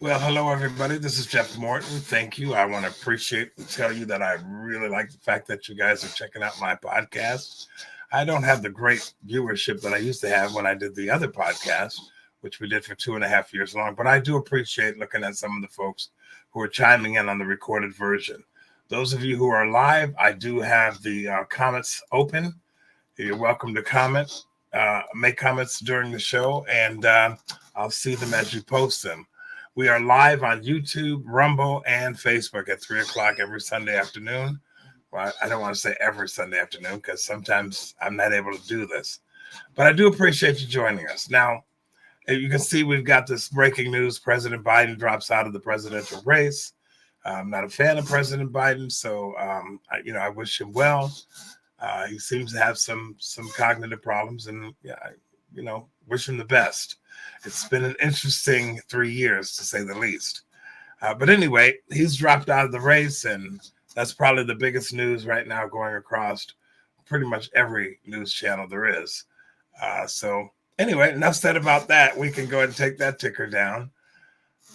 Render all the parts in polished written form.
Well, hello everybody. This is Jeff Morton. Thank you. I want to appreciate and tell you that I really like the fact that you guys are checking out my podcast. I don't have the great viewership that I used to have when I did the other podcast, which we did for 2.5 years long. But I do appreciate looking at some of the folks who are chiming in on the recorded version. Those of you who are live, I do have the comments open. You're welcome to comment, make comments during the show, and I'll see them as you post them. We are live on YouTube, Rumble, and Facebook at 3 o'clock every Sunday afternoon. Well, I don't want to say every Sunday afternoon because sometimes I'm not able to do this. But I do appreciate you joining us. Now, you can see we've got this breaking news. President Biden drops out of the presidential race. I'm not a fan of President Biden, so I wish him well. He seems to have some cognitive problems, and wish him the best. It's been an interesting 3 years, to say the least. But anyway, he's dropped out of the race, and that's probably the biggest news right now going across pretty much every news channel there is. So anyway, enough said about that. We can go ahead and take that ticker down.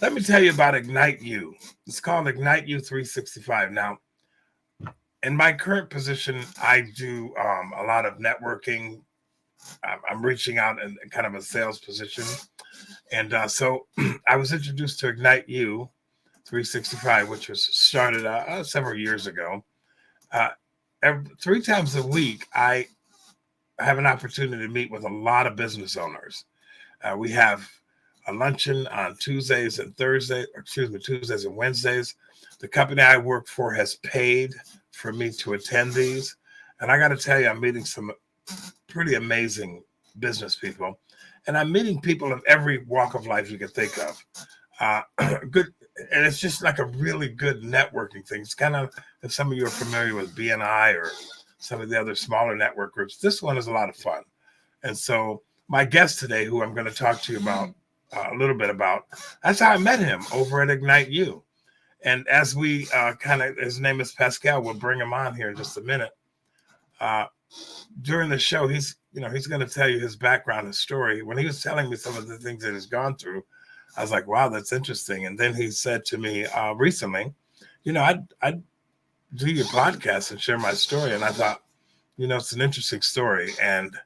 Let me tell you about Ignite You. It's called Ignite You 365. Now, in my current position, I do a lot of networking. I'm reaching out in kind of a sales position. And so I was introduced to Ignite You 365, which was started several years ago. 3 times a week, I have an opportunity to meet with a lot of business owners. We have a luncheon on Tuesdays and Wednesdays. The company I work for has paid for me to attend these. And I got to tell you, I'm meeting some pretty amazing business people. And I'm meeting people of every walk of life you can think of. Good. And it's just like a really good networking thing. It's kind of, if some of you are familiar with BNI or some of the other smaller network groups, this one is a lot of fun. And so my guest today, who I'm going to talk to you about a little bit about, that's how I met him over at Ignite You. And as we his name is Pascal, we'll bring him on here in just a minute. During the show, he's going to tell you his background and story. When he was telling me some of the things that he's gone through, I was like, wow, that's interesting. And then he said to me recently, I'd do your podcast and share my story. And I thought, it's an interesting story. And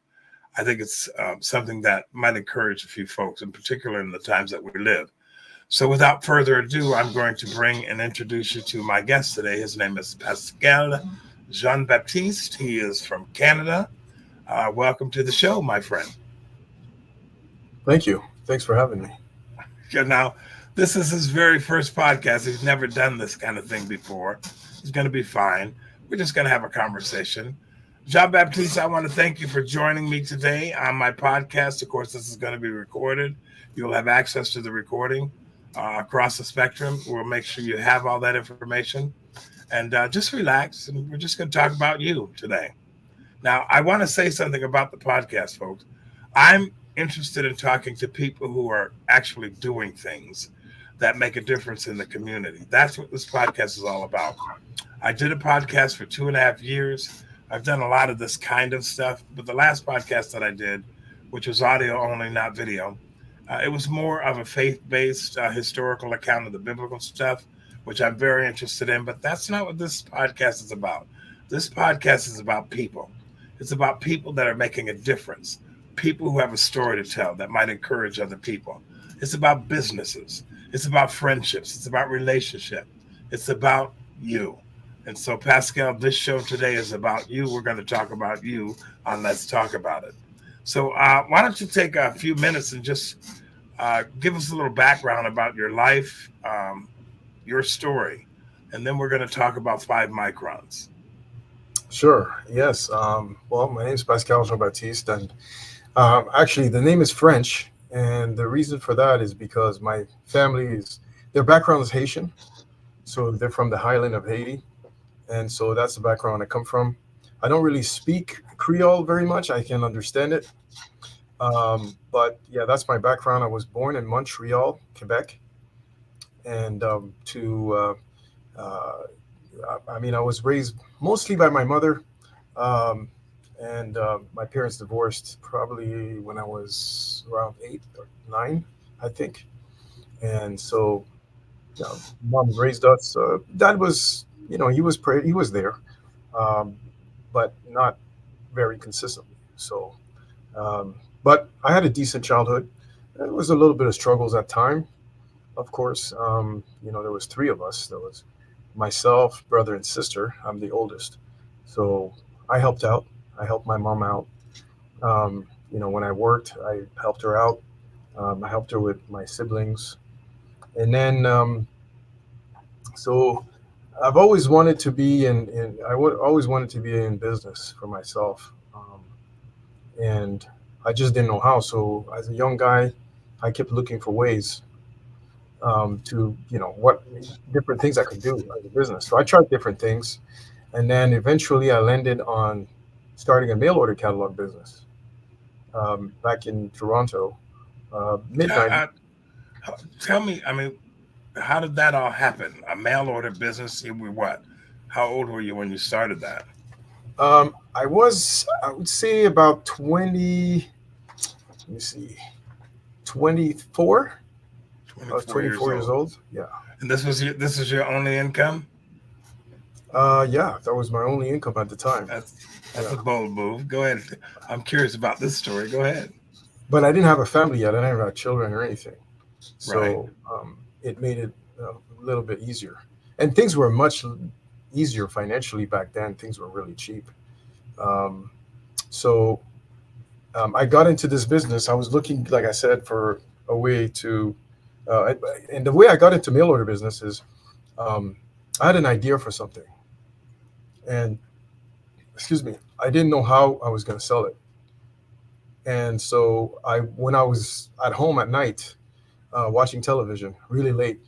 I think it's something that might encourage a few folks, in particular in the times that we live. So without further ado, I'm going to bring and introduce you to my guest today. His name is Pascal Jean-Baptiste. He is from Canada. Welcome to the show, my friend. Thank you. Thanks for having me. Now, this is his very first podcast. He's never done this kind of thing before. He's going to be fine. We're just going to have a conversation. Jean-Baptiste, I want to thank you for joining me today on my podcast. Of course, this is going to be recorded. You'll have access to the recording across the spectrum. We'll make sure you have all that information. And just relax, and we're just going to talk about you today. Now, I want to say something about the podcast, folks. I'm interested in talking to people who are actually doing things that make a difference in the community. That's what this podcast is all about. I did a podcast for 2.5 years. I've done a lot of this kind of stuff, but the last podcast that I did, which was audio only, not video, it was more of a faith-based historical account of the biblical stuff, which I'm very interested in, but that's not what this podcast is about. This podcast is about people. It's about people that are making a difference, people who have a story to tell that might encourage other people. It's about businesses. It's about friendships. It's about relationship. It's about you. And so, Pascal, this show today is about you. We're going to talk about you on Let's Talk About It. So why don't you take a few minutes and just give us a little background about your life, your story, and then we're going to talk about 5 microns. Sure. Yes. Well, my name is Pascal Jean-Baptiste, and actually the name is French. And the reason for that is because my family their background is Haitian. So they're from the highland of Haiti. And so that's the background I come from. I don't really speak Creole very much. I can understand it. But yeah, that's my background. I was born in Montreal, Quebec. And I was raised mostly by my mother. And my parents divorced probably when I was around 8 or 9, I think. And so Mom raised us. Dad was, he was there, um, but not very consistently. So, but I had a decent childhood. There was a little bit of struggles at time, of course. There was three of us. There was myself, brother, and sister. I'm the oldest, so I helped out. I helped my mom out. When I worked, I helped her out. I helped her with my siblings, and then so I've always wanted to be always wanted to be in business for myself, and I just didn't know how. So as a young guy, I kept looking for ways to what different things I could do as a business. So I tried different things, and then eventually I landed on starting a mail order catalog business back in Toronto, mid '90s. I, tell me, I mean, how did that all happen? A mail order business? You were what? How old were you when you started that? I would say about 20. Let me see, 24. I was 24 years 24 years old. old. Yeah. And this is your only income? Yeah, that was my only income at the time. That's Yeah. a bold move. Go ahead. I'm curious about this story. Go ahead. But I didn't have a family yet. I didn't have children or anything. Right. So it made it a little bit easier. And things were much easier financially back then. Things were really cheap. Um, so I got into this business. I was looking, like I said, for a way to, and the way I got into mail order business is um, I had an idea for something. And excuse me, I didn't know how I was going to sell it. And so when I was at home at night watching television really late,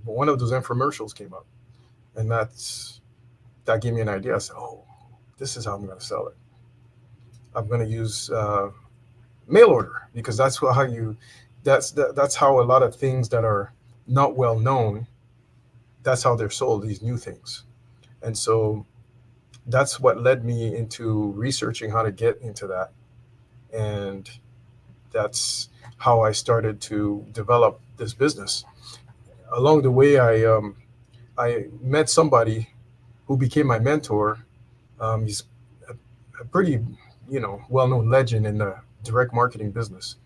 one of those infomercials came up, and that gave me an idea. I said, "Oh, this is how I'm going to sell it. I'm going to use mail order because how you that's how a lot of things that are not well known. That's how they're sold. These new things, and so that's what led me into researching how to get into that, and that's how I started to develop this business. Along the way, I met somebody who became my mentor. He's a pretty, well-known legend in the direct marketing business.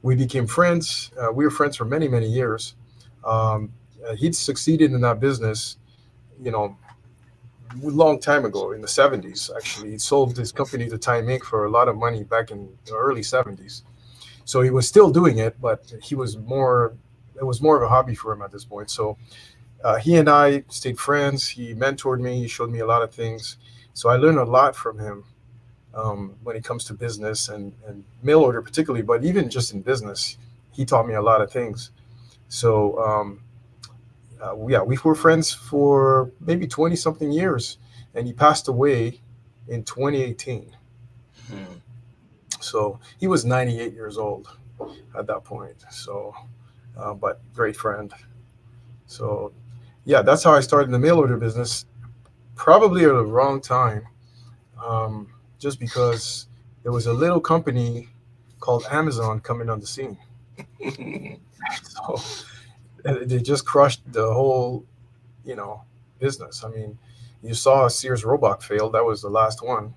We became friends. We were friends for many, many years. He'd succeeded in that business, you know, a long time ago in the '70s. Actually, he sold his company to Time Inc. for a lot of money back in the early '70s. So he was still doing it, but he was more. It was more of a hobby for him at this point. So he and I stayed friends. He mentored me. He showed me a lot of things. So I learned a lot from him when it comes to business and mail order particularly, but even just in business, he taught me a lot of things. So yeah, we were friends for maybe 20 something years, and he passed away in 2018. Hmm. So he was 98 years old at that point. So, but great friend. So yeah, that's how I started in the mail order business. Probably at the wrong time, um, just because there was a little company called Amazon coming on the scene. So they just crushed the whole, you know, business. I mean, you saw Sears Roebuck fail. That was the last one.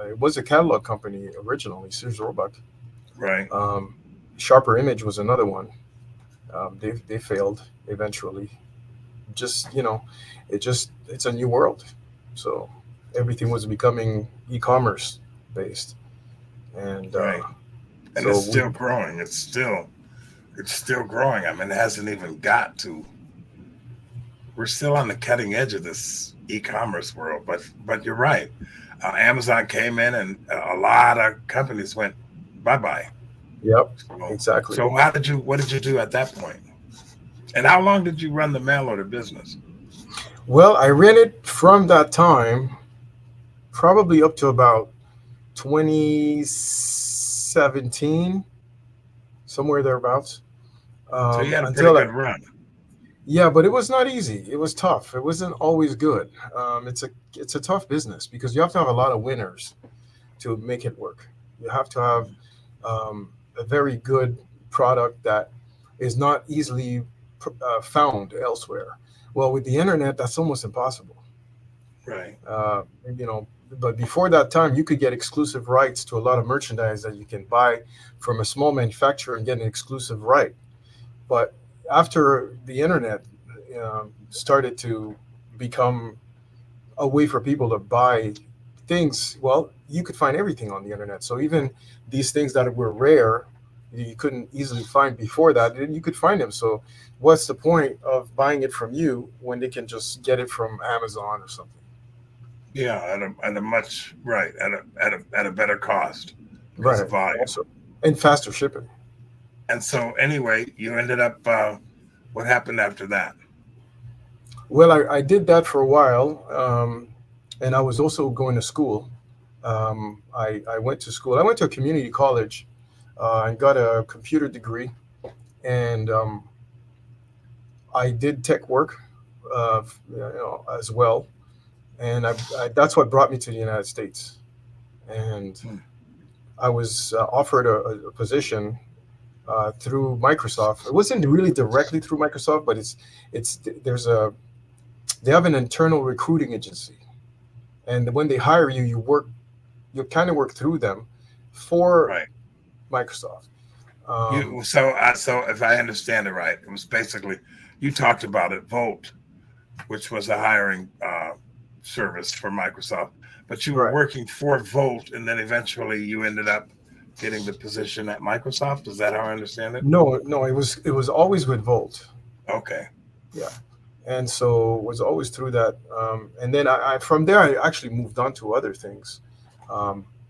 It was a catalog company originally, Sears Roebuck. Right. Um, Sharper Image was another one. They failed eventually. Just it's a new world. So everything was becoming e-commerce based, and Right. And it's so we still growing. It's still growing. I mean, it hasn't even got to. We're still on the cutting edge of this e-commerce world, but you're right. Amazon came in, and a lot of companies went bye bye. yep, So, exactly. so how did you? What did you do at that point? And how long did you run the mail order business? Well, I ran it from that time probably up to about 2017, somewhere thereabouts. So you had a pretty Until I, good run. yeah, but it was not easy. It was tough. It wasn't always good. It's a tough business because you have to have a lot of winners to make it work. You have to have a very good product that is not easily. found elsewhere. Well, with the internet, that's almost impossible. Right. Uh, you know, but before that time, you could get exclusive rights to a lot of merchandise that you can buy from a small manufacturer and get an exclusive right. But after the internet started to become a way for people to buy things, well, you could find everything on the internet. So even these things that were rare, you couldn't easily find before that, you could find them. So what's the point of buying it from you when they can just get it from Amazon or something? Yeah, at a much right at a better cost because of Right. volume. Also, and faster shipping. And so anyway, you ended up. What happened after that? Well, I did that for a while, and I was also going to school. I went to school. I went to a community college and got a computer degree, and I did tech work, as well. And that's what brought me to the United States. And Hmm. I was offered a position through Microsoft. It wasn't really directly through Microsoft, but it's there's a they have an internal recruiting agency, and when they hire you, you kind of work through them for Right. Microsoft. You so if I understand it right, it was basically you talked about it, Volt, which was a hiring service for Microsoft, but you were Right. working for Volt, and then eventually you ended up getting the position at Microsoft. Is that how I understand it? No, no, it was always with Volt. Okay. Yeah, and so it was always through that. And then I from there I actually moved on to other things.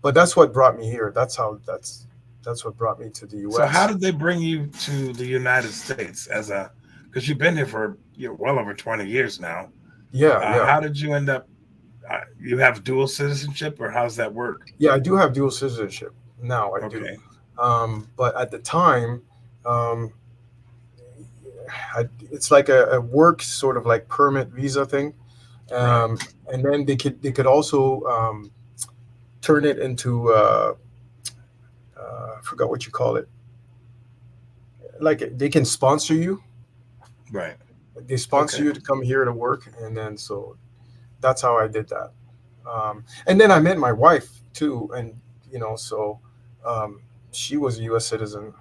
But that's what brought me here. That's what brought me to the So how U.S. did they bring you to the United States as a because you've been here for well over 20 years now. Yeah, yeah, How did you end up? You have dual citizenship, or how's that work? yeah. I do have dual citizenship now. I do. Okay. But at the time, um, it's like a work sort of like permit visa thing. Right. And then they could also turn it into I forgot what you call it. Like they can sponsor you. Right. They sponsor Okay. you to come here to work, and then so that's how I did that. And then I met my wife too, and so um, she was a U.S. citizen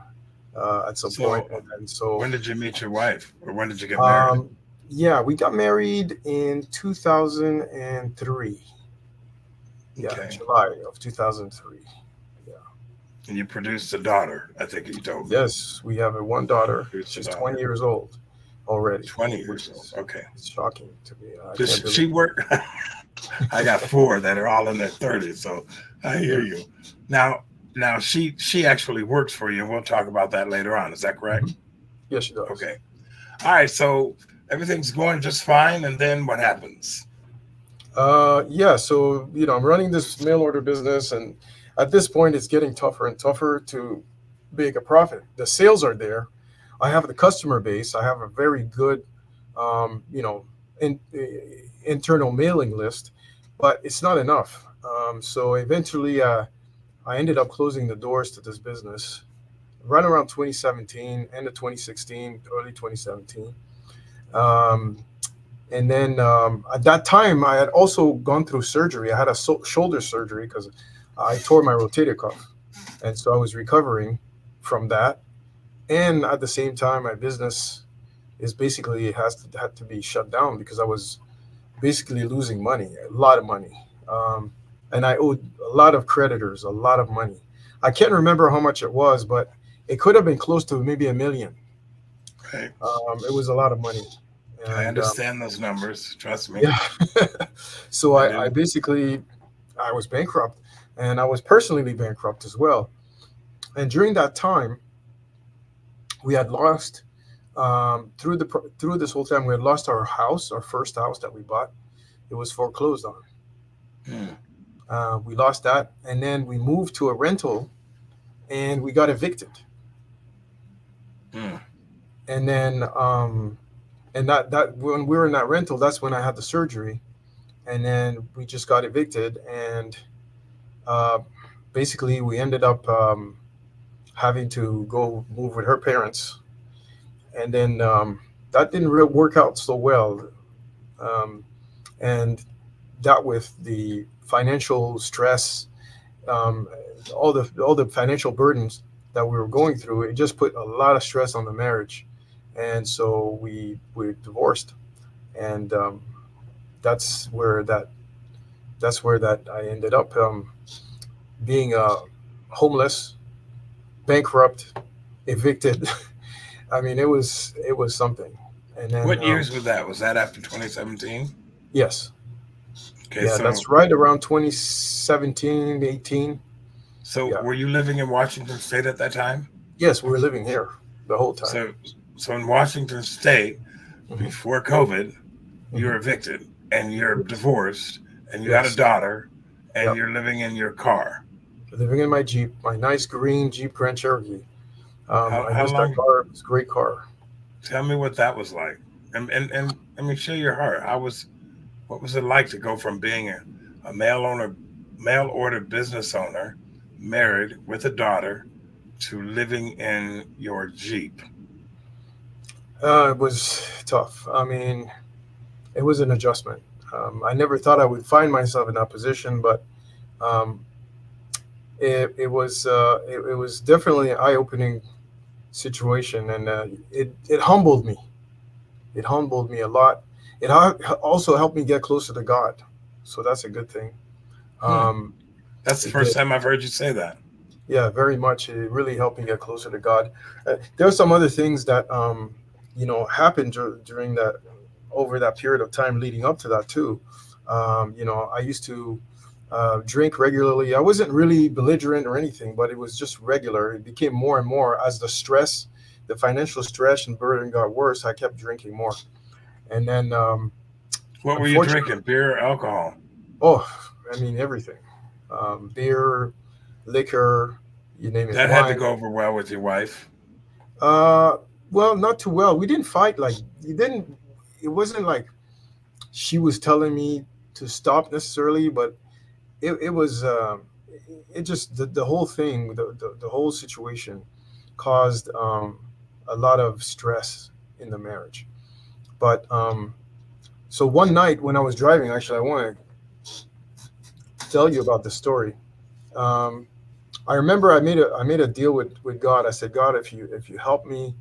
at some point, So and then so when did you meet your wife, or when did you get married? um, yeah, we got married in 2003. Yeah, Okay. July of 2003. Yeah. And you produced a daughter. I think you told me. Yes, we have a one daughter. Produced a She's 20 daughter. years old already, 20 years which old. is Okay. it's shocking to me. I Does can't believe. she work? I got four that are all in their 30s, so I hear you. Now, she actually works for you, and we'll talk about that later on. Is that correct? Mhm. Yes, she does. Okay. All right. So everything's going just fine, and then what happens? Yeah, so I'm running this mail order business, and at this point, it's getting tougher and tougher to make a profit. The sales are there. I have the customer base. I have a very good, um, you know, internal mailing list, but it's not enough. So eventually, I ended up closing the doors to this business right around 2017, end of 2016, early 2017. Um, and then at that time, I had also gone through surgery. I had a shoulder surgery because I tore my rotator cuff, and so I was recovering from that. And at the same time, my business is basically had to be shut down because I was basically losing money, a lot of money, and I owed a lot of creditors a lot of money. I can't remember how much it was, but it could have been close to maybe a million. Right. It was a lot of money, I and understand those numbers. Trust me, yeah. So I I do. basically I was bankrupt, and I was personally bankrupt as well. And during that time, we had lost through this whole time we had lost our house, our first house that we bought. It was foreclosed on. Hmm. We lost that, and then we moved to a rental, and we got evicted. Hmm. And then and that when we were in that rental, that's when I had the surgery, and then we just got evicted, and uh, basically we ended up having to go move with her parents, and then that didn't work out so well. Um, and that with the financial stress, um, all the financial burdens that we were going through, it just put a lot of stress on the marriage, and so we divorced, and that's where that that's where that I ended up being homeless, bankrupt, evicted. I mean, it was something. And then What years was that? Was that after 2017? yes, Okay, yeah, so that's right around 2017, 18. so Yeah, were you living in Washington State at that time? yes, we were living here the whole time. So so in Washington State Hmm. before COVID, you're Hmm. evicted and you're Yes, divorced and you got a yes, daughter and yeah. you're living in your car. Living in my Jeep, my nice green Jeep Grand Cherokee. I How miss that long? car. It's a great car. Tell me what that was like, and I mean, share your heart. How was what was it like to go from being a mail order business owner, married with a daughter, to living in your Jeep? It was tough. I mean, it was an adjustment. I never thought I would find myself in that position, but um, it was definitely an eye-opening situation, and it humbled me. It humbled me a lot. It also helped me get closer to God, so that's a good thing. Hmm. Um, That's the it first did. time I've heard you say that. Yeah, very much. It really helped me get closer to God. There are some other things that happened during that over that period of time leading up to that too. I used to drink regularly. I wasn't really belligerent or anything, but it was just regular. It became more and more as the financial stress and burden got worse. I kept drinking more, and then What were you unfortunately, drinking? Beer or alcohol? oh, I mean everything, beer, liquor, you name it, That had to wine. go over well with your wife. Uh, well, not too well. We didn't fight like it didn't. It wasn't like she was telling me to stop necessarily, but it was. It just the whole thing, the whole situation, caused a lot of stress in the marriage. But so one night when I was driving, actually, I want to tell you about the story. Um, I remember I made a deal with God. I said, God, if you help me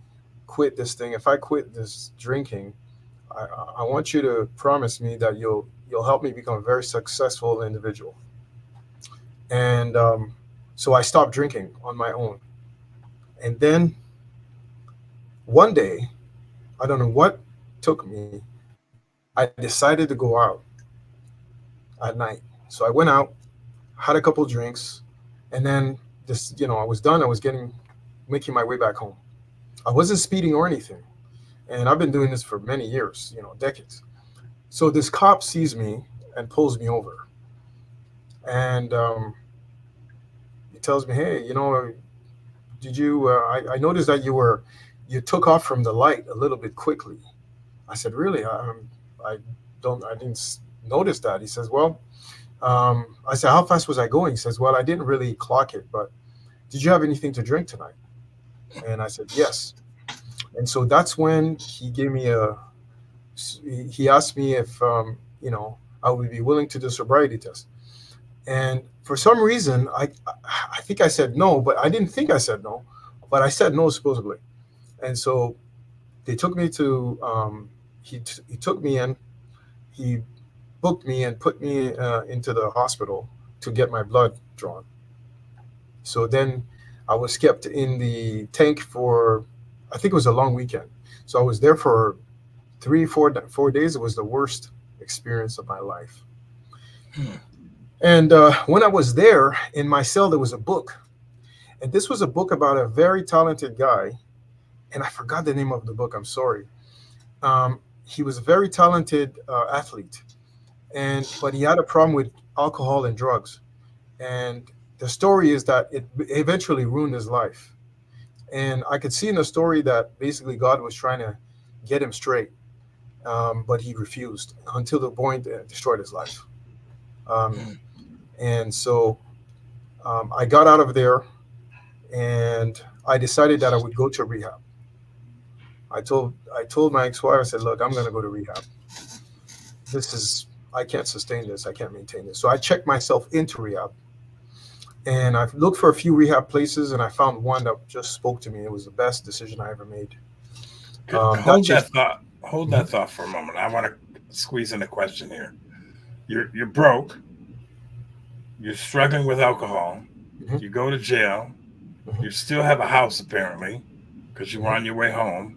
quit this thing, if I quit this drinking, I, I want you to promise me that you'll help me become a very successful individual. And so I stopped drinking on my own. And then one day, I don't know what took me, I decided to go out at night. So I went out, had a couple drinks, and then I was done. I was making my way back home. I wasn't speeding or anything. And I've been doing this for many years, decades. So this cop sees me and pulls me over. And he tells me, "Hey, did you? I noticed that you took off from the light a little bit quickly." I said, "Really? I I didn't notice that." He says, "Well," I said, "How fast was I going?" He says, "Well, I didn't really clock it, but did you have anything to drink tonight?" And I said, "Yes." And so that's when he asked me if I would be willing to do a sobriety test. And for some reason, I think I said no, but I didn't think I said no, but I said no supposedly. And so they took me to he took me in, he booked me and put me into the hospital to get my blood drawn. So then I was kept in the tank for, I think it was a long weekend. So I was there for 4 days. It was the worst experience of my life. Hmm. And when I was there in my cell, there was a book. And this was a book about a very talented guy. And I forgot the name of the book. I'm sorry. He was a very talented athlete, but he had a problem with alcohol and drugs. And the story is that it eventually ruined his life. And I could see in the story that basically God was trying to get him straight, but he refused until the point that destroyed his life. Um, Hmm. and so I got out of there, and I decided that I would go to rehab. I told my ex-wife, I said, look, I'm gonna go to rehab. This is I can't sustain this. I can't maintain this. So I checked myself into rehab, and I've looked for a few rehab places, and I found one that just spoke to me. It was the best decision I ever made. That Hold changed. that thought. Hold Mhm, that thought for a moment. I want to squeeze in a question here. You're broke. You're struggling with alcohol. mhm, You go to jail. mhm, You still have a house apparently, because you were mhm, on your way home.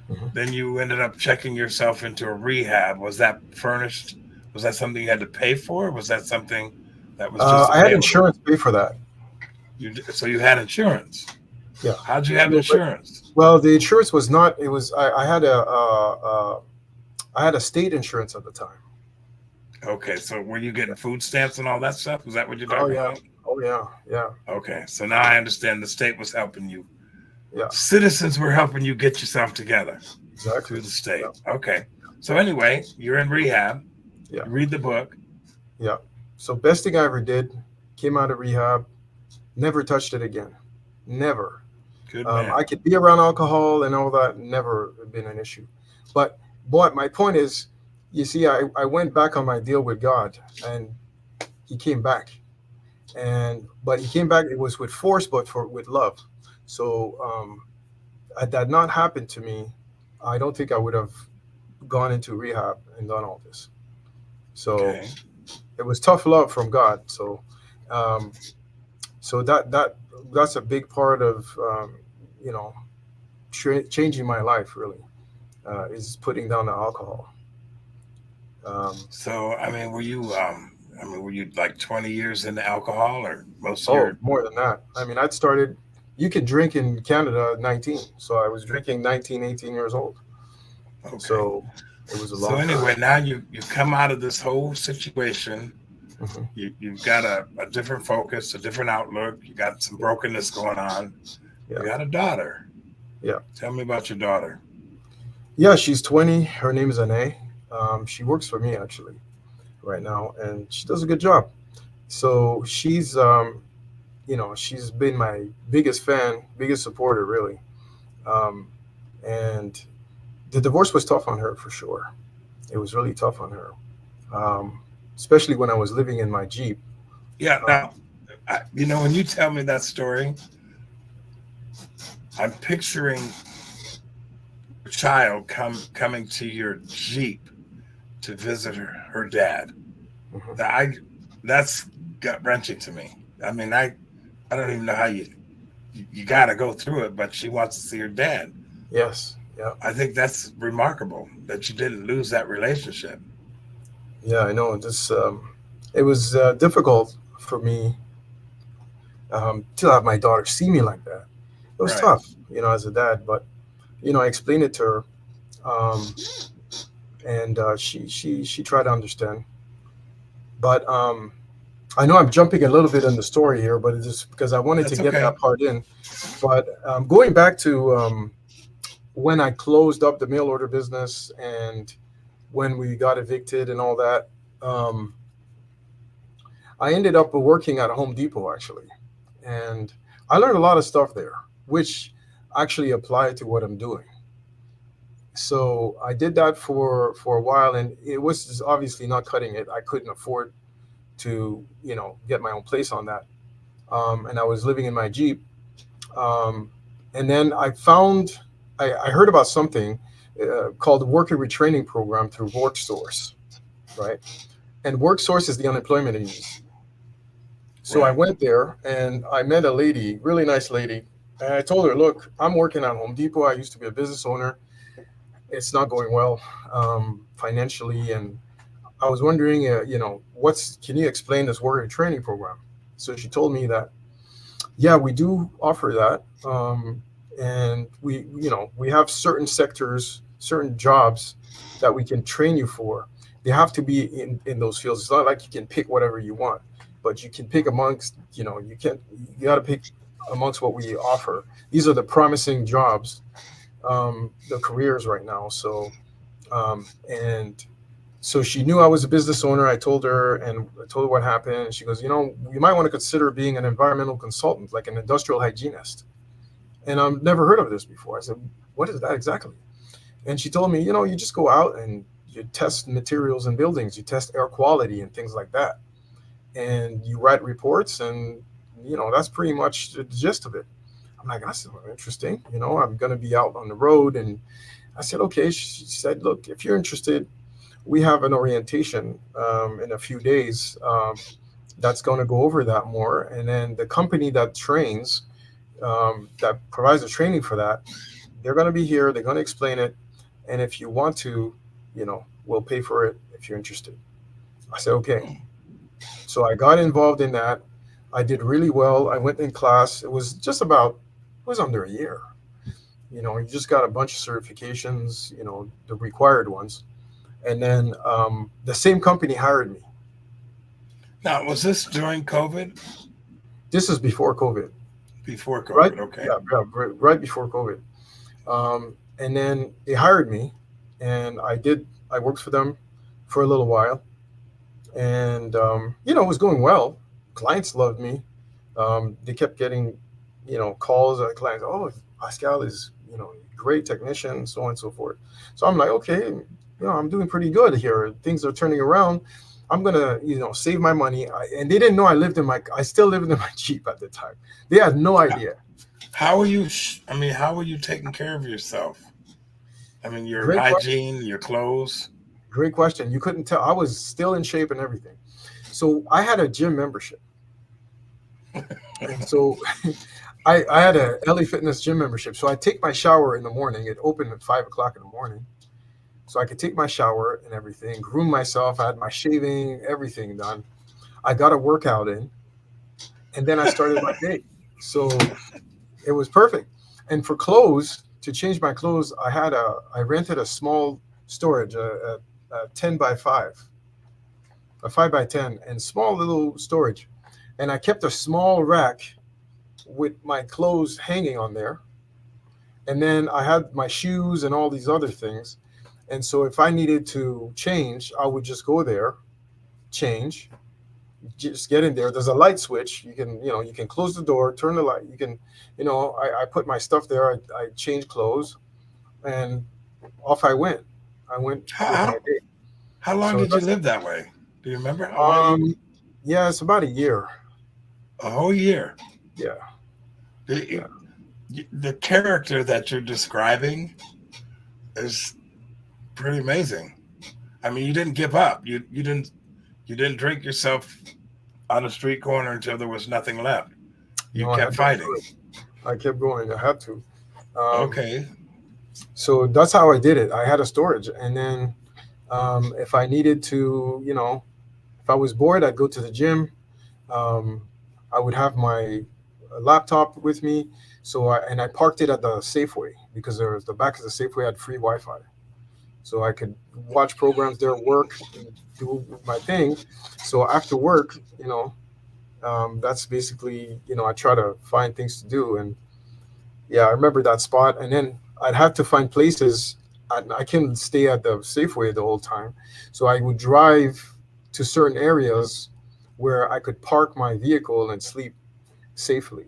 mhm. Then you ended up checking yourself into a rehab. Was that furnished? Was that something you had to pay for? Or was that something that was just I had available? insurance pay for that. So you had insurance. Yeah. How'd you have No, but insurance? well, the insurance was not. It was. I had a state insurance at the time. Okay, so were you getting food stamps and all that stuff? Was that what you're Oh talking yeah. about? Oh yeah. Yeah. Okay, so now I understand the state was helping you. Yeah. Citizens were helping you get yourself together Exactly. through the Yeah. state. Okay. So anyway, you're in rehab. Yeah. You read the book. Yeah. So best thing I ever did. Came out of rehab. Never touched it again. Never. Good man. I could be around alcohol and all that. Never been an issue. But my point is, you see, I went back on my deal with God, and He came back. But He came back. It was with force, but for with love. So had that not happened to me, I don't think I would have gone into rehab and done all this. So Okay. it was tough love from God. Um, so that's a big part of you know changing my life really is putting down the alcohol. Um, So I mean, were you like 20 years into alcohol or most of oh, your more than that. I mean, I'd started. You could drink in Canada at 19, so I was drinking 19, 18 years old. okay. So it was a So long time. anyway, now you come out of this whole situation. Mhm. You've got a different focus, a different outlook. You got some Yeah, brokenness going on. yeah, You got a daughter. yeah, Tell me about your daughter. yeah. She's 20. Her name is Ane. She works for me actually right now, and she does a good job. So she's been my biggest fan, biggest supporter, really. Um, and the divorce was tough on her for sure. It was really tough on her, um, especially when I was living in my Jeep. Yeah. Uh, Now, when you tell me that story, I'm picturing a child coming to your Jeep to visit her dad. mhm. That I that's gut wrenching to me. I mean, I don't even know how you got to go through it, but she wants to see her dad. Yes, yeah, I think that's remarkable that you didn't lose that relationship. yeah. I know. It was difficult for me to have my daughter see me like that. It was Right. tough, as a dad. But I explained it to her, um, and she tried to understand. But I know I'm jumping a little bit in the story here, but it's just because I wanted to That's get okay. that part in. But going back to when I closed up the mail order business and when we got evicted and all that, um, I ended up working at Home Depot actually, and I learned a lot of stuff there, which actually applied to what I'm doing. So I did that for a while, and it was just obviously not cutting it. I couldn't afford to get my own place on that, and I was living in my Jeep. Um, and then I heard about something called the worker retraining program through WorkSource, right? And WorkSource is the unemployment agency. So I Right. went there and I met a lady, really nice lady. And I told her, look, I'm working at Home Depot. I used to be a business owner. It's not going well financially. And I was wondering, can you explain this worker training program? So she told me that, yeah, we do offer that. And we have certain sectors, certain jobs that we can train you for. They have to be in those fields. It's not like you can pick whatever you want, but you can pick amongst, you got to pick amongst what we offer. These are the promising jobs, the careers right now. And so she knew I was a business owner. I told her, and I told her what happened. And she goes, you might want to consider being an environmental consultant, like an industrial hygienist. And I've never heard of this before. I said, what is that exactly? And she told me, you just go out and you test materials in buildings, you test air quality and things like that, and you write reports, and that's pretty much the gist of it. I'm like, that's interesting. I'm going to be out on the road. And I said, okay. She said, look, if you're interested, we have an orientation in a few days that's going to go over that more. And then the company that trains, that provides the training for that, they're going to be here. They're going to explain it. And if you want to, we'll pay for it if you're interested. I said, okay. So I got involved in that. I did really well. I went in class. It was under a year. You just got a bunch of certifications, the required ones. And then the same company hired me. Now, was this during COVID? This is before COVID, Before right? COVID, okay. Yeah, right before COVID. And then they hired me, and I worked for them for a little while. And, it was going well. Clients loved me. They kept getting, calls. Clients, oh, Pascal is, great technician, so on and so forth. So I'm like, okay, I'm doing pretty good here. Things are turning around. I'm gonna, save my money. And they didn't know I still lived in my Jeep at the time. They had no idea. How were you? How were you taking care of yourself? I mean, your Great question. hygiene, your clothes. Great question. You couldn't tell. I was still in shape and everything. So I had a gym membership. And so I had a LA Fitness gym membership. So I take my shower in the morning. It opened at 5 o'clock in the morning. So I could take my shower and everything, groom myself. I had my shaving, everything done. I got a workout in, and then I started my day. So it was perfect. And for clothes, to change my clothes, I rented a small storage, a 10 by 5, a 5 by 10, and small little storage. And I kept a small rack with my clothes hanging on there. And then I had my shoes and all these other things. And so if I needed to change, I would just go there, change, just get in there. There's a light switch. You can close the door, turn the light. I put my stuff there. I changed clothes, and off I went. I went with my How day. how long So did you that's live that way? Do you remember how long you? yeah, it's about a year. A whole year. Yeah, The, yeah. the character that you're describing is pretty amazing. I mean, you didn't give up. You didn't drink yourself on a street corner until there was nothing left. You No, I kept had to do fighting. it. I kept going. I had to. Um, Okay. so that's how I did it. I had a storage, and then if I needed to, if I was bored, I'd go to the gym. Um, I would have my laptop with me. So I parked it at the Safeway because the back of the Safeway had free Wi-Fi, so I could watch programs there, work, and do my thing. So after work, that's basically, I try to find things to do. And yeah, I remember that spot. And then I'd have to find places. I couldn't stay at the Safeway the whole time, so I would drive to certain areas where I could park my vehicle and sleep safely.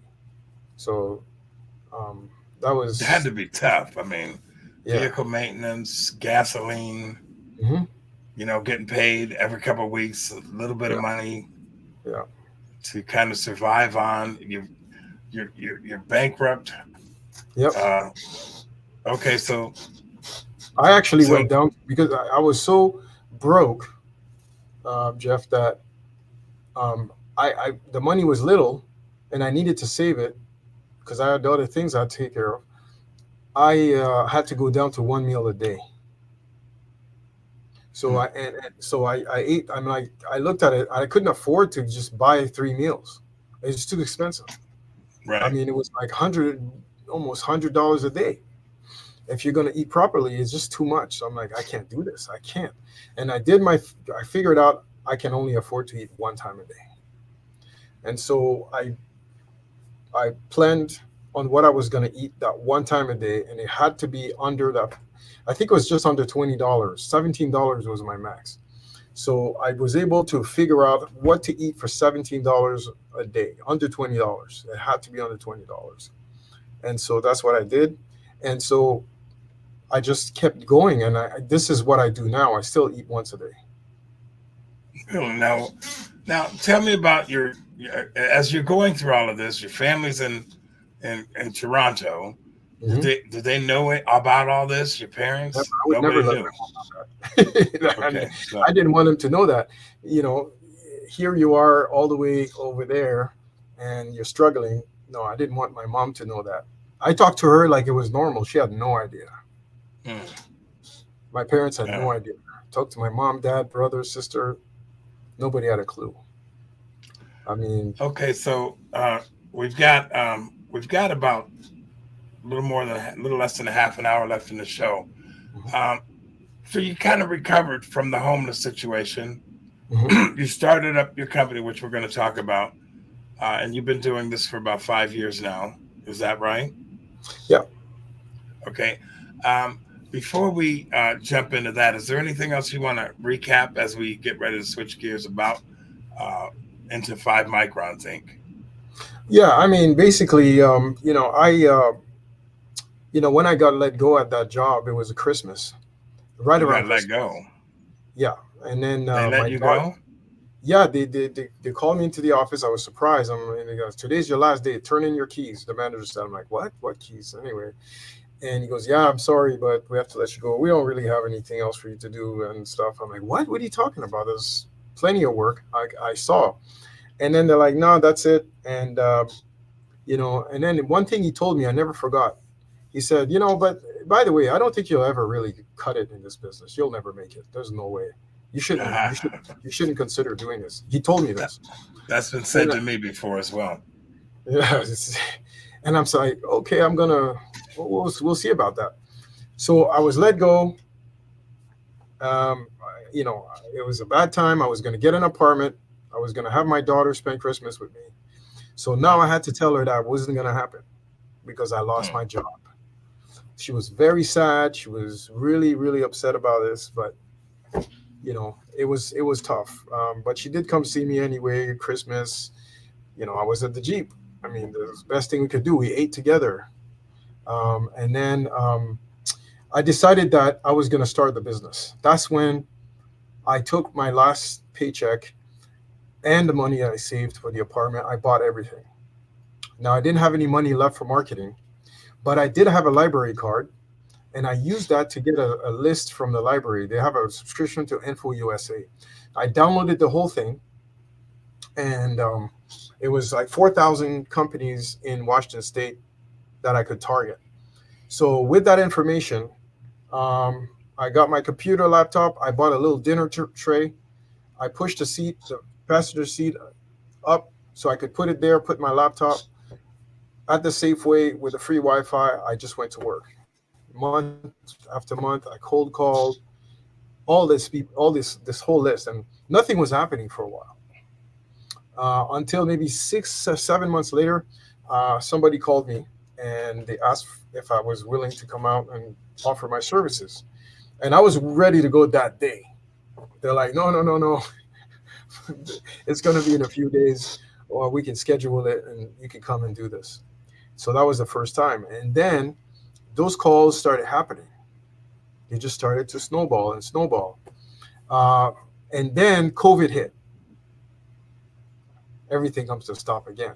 So um, that It had was, to be tough. I mean, yeah. vehicle maintenance, gasoline, Hmm. getting paid every couple of weeks, a little bit of Yeah, money yeah, to kind of survive on. You're bankrupt. yep. Uh, okay, I actually so went down because I was so broke, Jeff, that the money was little, and I needed to save it because I had other things I'd take care of. I had to go down to one meal a day. So I ate. I'm like, I looked at it. I couldn't afford to just buy 3 meals. It's too expensive. I right. mean, it was like almost $100 a day. If you're gonna eat properly, it's just too much. So I'm like, I can't do this. I can't. And I figured out I can only afford to eat one time a day. And so I planned on what I was going to eat that one time a day, and it had to be under that. I think it was just under $20. $17 was my max. So I was able to figure out what to eat for $17 a day, under $20. It had to be under $20. And so that's what I did. And so I just kept going, and this is what I do now. I still eat once a day. Really? Now tell me about as you're going through all of this. Your family's in Toronto. Hmm. Did they know about all this? Your Never, parents? I would never Nobody let knew. my mom know that. And Okay, so I didn't want them to know that. You know, here you are all the way over there, and you're struggling. No, I didn't want my mom to know that. I talked to her like it was normal. She had no idea. mm, My parents had yeah. no idea. Talked to my mom, dad, brother, sister. Nobody had a clue. I mean, Okay, so we've got about a little less than a half an hour left in the show. Um, so you kind of recovered from the homeless situation. hmm. You started up your company, which we're going to talk about, and you've been doing this for about 5 years now. Is that right? Yeah. Okay. Um, Before we jump into that, is there anything else you want to recap as we get ready to switch gears about uh, into Five Microns Inc.? Yeah, I mean, basically, when I got let go at that job, it was a Christmas, right You around got let Christmas. go. Yeah, and then They let my you daughter, go? yeah, they called me into the office. I was surprised. And he goes, "Today's your last day. Turn in your keys." The manager said, "I'm like, what? What keys?" Anyway, and he goes, "Yeah, I'm sorry, but we have to let you go. We don't really have anything else for you to do and stuff." I'm like, "What? What are you talking about? There's plenty of work I saw." And then they're like, "No, that's it." And and then one thing he told me I never forgot. He said, but by the way, I don't think you'll ever really cut it in this business. You'll never make it. There's no way. You shouldn't. You should. You shouldn't consider doing this. He told me That, this. that's been And said to me before as well. yeah, and I'm like, okay, I'm gonna. We'll see about that. So I was let go. Um, it was a bad time. I was gonna get an apartment. I was gonna have my daughter spend Christmas with me. So now I had to tell her that wasn't gonna happen because I lost Hmm. my job. She was very sad. She was really, really upset about this, but it was tough. But she did come see me anyway. Christmas, I was at the Jeep. I mean, the best thing we could do. We ate together, and then I decided that I was going to start the business. That's when I took my last paycheck and the money I saved for the apartment. I bought everything. Now I didn't have any money left for marketing, but I did have a library card, and I used that to get a list from the library. They have a subscription to Info USA. I downloaded the whole thing, and it was like 4,000 companies in Washington State that I could target. So with that information, I got my computer laptop. I bought a little dinner tray. I pushed the passenger seat up so I could put it there, put my laptop at the Safeway with a free Wi-Fi. I just went to work. Month after month, I cold called this whole list, and nothing was happening for a while. Until maybe 6 or 7 months later, somebody called me and they asked if I was willing to come out and offer my services. And I was ready to go that day. They're like, no, no, no, no. It's going to be in a few days, or we can schedule it and you can come and do this. So that was the first time. And then those calls started happening. They just started to snowball and snowball. Uh, and then COVID hit. Everything comes to stop again.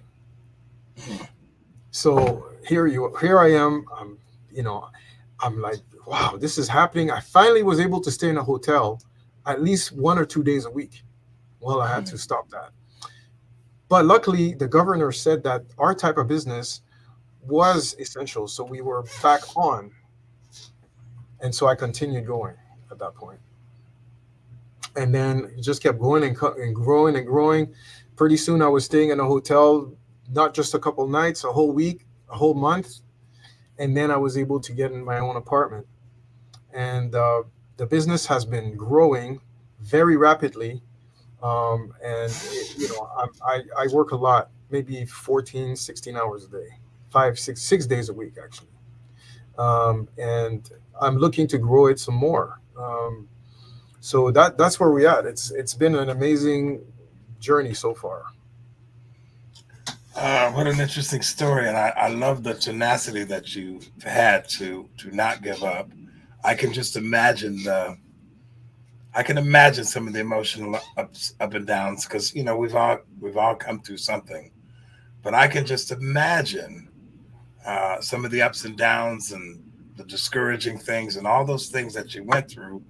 So here I am. You know, I'm like, wow, this is happening. I finally was able to stay in a hotel at least 1 or 2 days a week. Well, I had to stop that. But luckily, the governor said that our type of business was essential, so we were back on, and so I continued going at that point. And then it just kept going and growing and growing. Pretty soon, I was staying in a hotel, not just a couple nights, a whole week, a whole month, and then I was able to get in my own apartment. And the business has been growing very rapidly. I work a lot, maybe 14, 16 hours a day, 6 days a week, actually. And I'm looking to grow it some more. So that's where we at. It's been an amazing journey so far. What an interesting story, and I love the tenacity that you had to not give up. I can just imagine I can imagine some of the emotional ups, up and downs because we've all come through something. But I can just imagine some of the ups and downs and the discouraging things and all those things that you went through.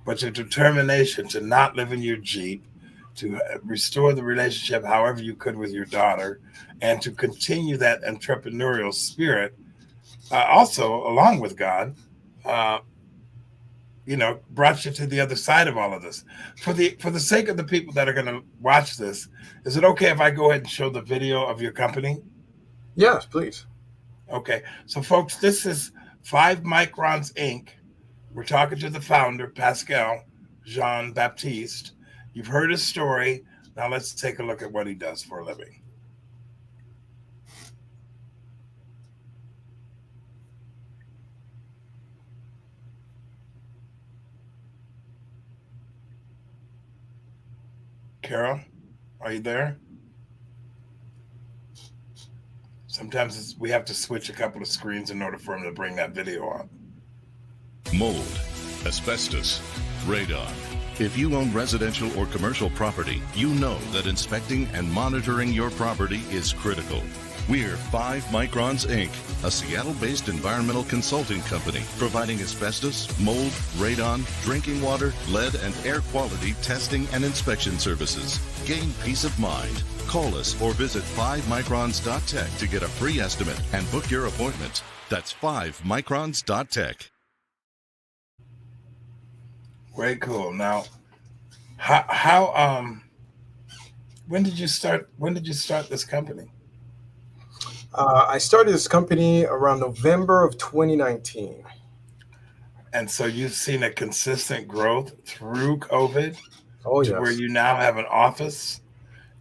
But your determination to not live in your Jeep, to restore the relationship however you could with your daughter, and to continue that entrepreneurial spirit, also along with God. Uh, brought you to the other side of all of this. For the sake of the people that are going to watch this, is it okay if I go ahead and show the video of your company? Yes, please. Okay, so folks, this is 5 Microns Inc. We're talking to the founder, Pascal Jean Baptiste. You've heard his story. Now let's take a look at what he does for a living. Carol, are you there? Sometimes we have to switch a couple of screens in order for him to bring that video on. Mold, asbestos, radon. If you own residential or commercial property, you know that inspecting and monitoring your property is critical. We're 5 Microns Inc., a Seattle-based environmental consulting company providing asbestos, mold, radon, drinking water, lead, and air quality testing and inspection services. Gain peace of mind. Call us or visit 5microns.tech to get a free estimate and book your appointment. That's 5microns.tech. Very cool. Now, how when did you start? When did you start this company? I started this company around November of 2019. And so you've seen a consistent growth through COVID Oh, to where yes. you now have an office.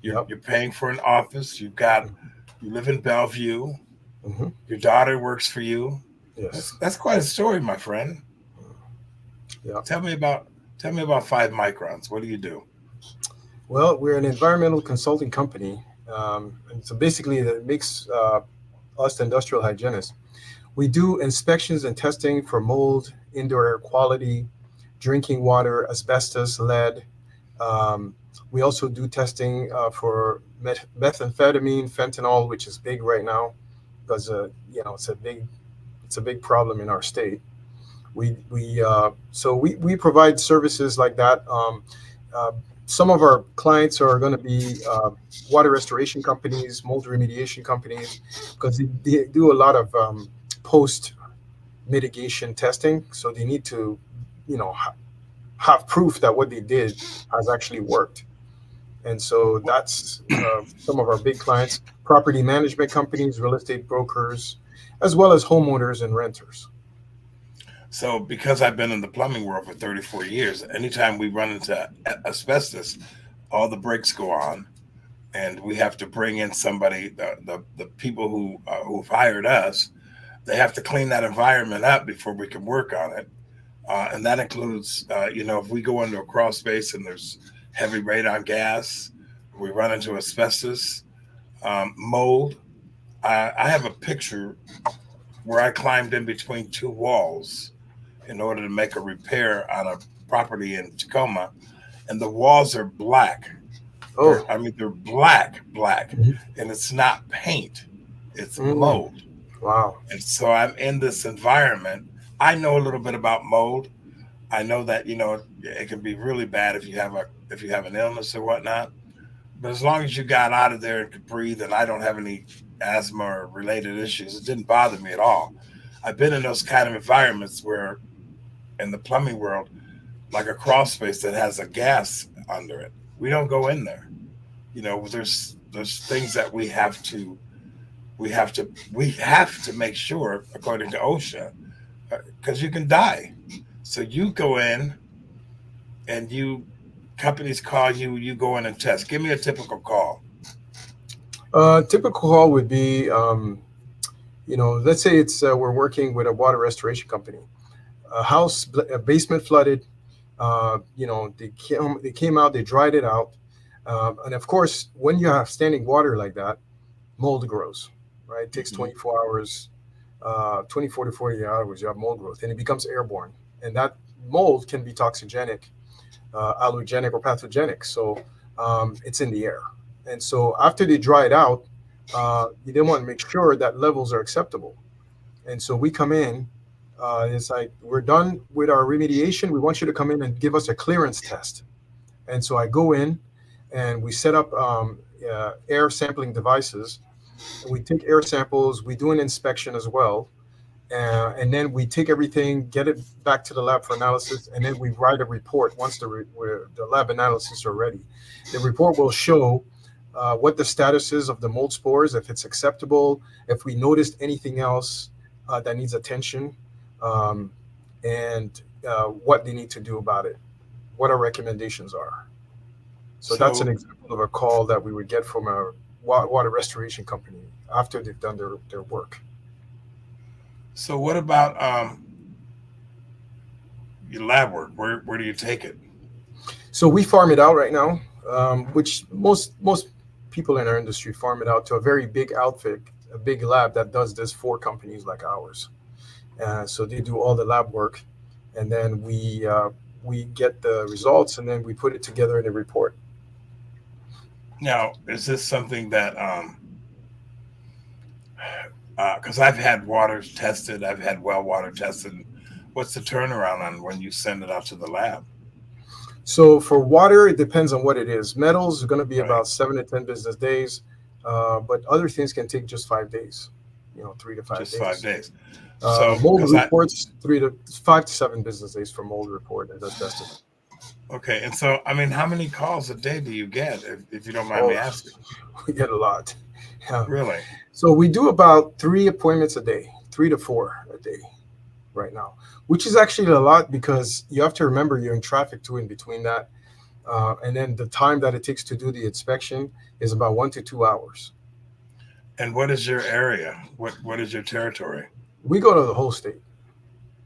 Yep. You're paying for an office. You live in Bellevue. Hmm. Your daughter works for you. Yes. That's quite a story, my friend. Yeah. Tell me about 5 Microns. What do you do? Well, we're an environmental consulting company. And so basically, that makes us industrial hygienists. We do inspections and testing for mold, indoor air quality, drinking water, asbestos, lead. Um, we also do testing for methamphetamine, fentanyl, which is big right now because it's a big problem in our state. We provide services like that. Uh, some of our clients are going to be water restoration companies, mold remediation companies, because they do a lot of post mitigation testing. So they need to, have proof that what they did has actually worked. And so that's some of our big clients: property management companies, real estate brokers, as well as homeowners and renters. So, because I've been in the plumbing world for 34 years, anytime we run into asbestos, all the brakes go on, and we have to bring in somebody. The people who've hired us, they have to clean that environment up before we can work on it, and that includes, if we go into a crawl space and there's heavy radon gas, we run into asbestos, mold. I have a picture where I climbed in between two walls in order to make a repair on a property in Tacoma, and the walls are black. Oh. They're black, Mhm. and it's not paint, it's Mm. mold. Wow. And so I'm in this environment. I know a little bit about mold. I know that it can be really bad if you have an illness or whatnot. But as long as you got out of there and could breathe, and I don't have any asthma or related issues, it didn't bother me at all. I've been in those kind of environments where, in the plumbing world, like a crawl space that has a gas under it, we don't go in there. There's things that we have to make sure, according to OSHA, because you can die. So you go in, and companies call you, you go in and test. Give me a typical call. Typical call would be, let's say it's we're working with a water restoration company. A basement flooded. They came out, they dried it out, and of course, when you have standing water like that, mold grows. Right, it takes Mhm. 24 hours, 24 to 48 hours. You have mold growth, and it becomes airborne. and that mold can be toxigenic, allergenic, or pathogenic. So it's in the air. And so after they dry it out, you then want to make sure that levels are acceptable. And so we come in. It's like, we're done with our remediation. We want you to come in and give us a clearance test. And so I go in, and we set up air sampling devices. And we take air samples. We do an inspection as well. And then we take everything, get it back to the lab for analysis, and then we write a report once the lab analysis are ready. The report will show what the status is of the mold spores, if it's acceptable, if we noticed anything else that needs attention, and what they need to do about it, what our recommendations are. So that's an example of a call that we would get from a water restoration company after they've done their work. So what about your lab work? Where do you take it? So we farm it out right now, which most people in our industry farm it out to a very big outfit, a big lab that does this for companies like ours. So they do all the lab work, and then we get the results, and then we put it together in a report. Now, is this something that because I've had water tested, I've had well water tested. What's the turnaround on when you send it out to the lab? So for water, it depends on what it is. Metals are going to be Right. about 7 to 10 business days, but other things can take just 5 days. 3 to 5 Just days. 5 days. So Mold 'cause reports, 5 to 7 business days for mold report that's tested. Okay, and so I mean, how many calls a day do you get, if you don't mind me asking? We get a lot. Yeah. Really? So we do about 3 appointments a day, 3 to 4 a day right now, which is actually a lot, because you have to remember you're in traffic too in between that. And then the time that it takes to do the inspection is about 1 to 2 hours. And what is your area? What is your territory? We go to the whole state.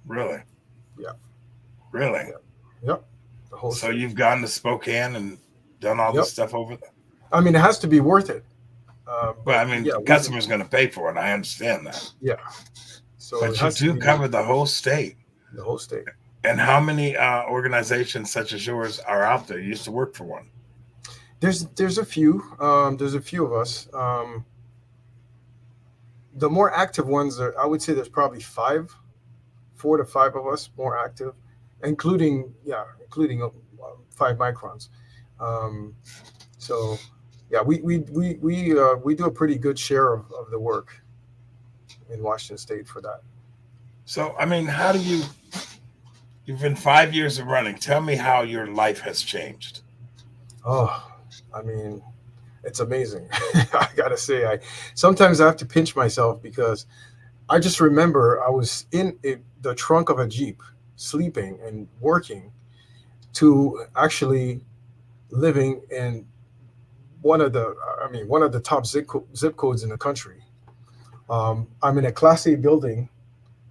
Really? Yeah. Really? Yep. The whole So state. you've gone to Spokane and done all this stuff over there? I mean, it has to be worth it. Well, I mean, the customer's going to pay for it. I understand that. Yeah. So But it you has to do be cover the whole state. the whole state. And how many organizations such as yours are out there? You used to work for one. There's a few. There's a few of us. The more active ones are, I would say there's probably 4 to 5 of us more active, including 5 Microns. So yeah, we do a pretty good share of the work in Washington State for that. So, I mean, how do you've been 5 years of running. Tell me how your life has changed. Oh, I mean, it's amazing. I gotta say, I sometimes have to pinch myself, because I just remember I was in the trunk of a Jeep, sleeping and working, to actually living in one of the top zip codes in the country. I'm in a Class A building,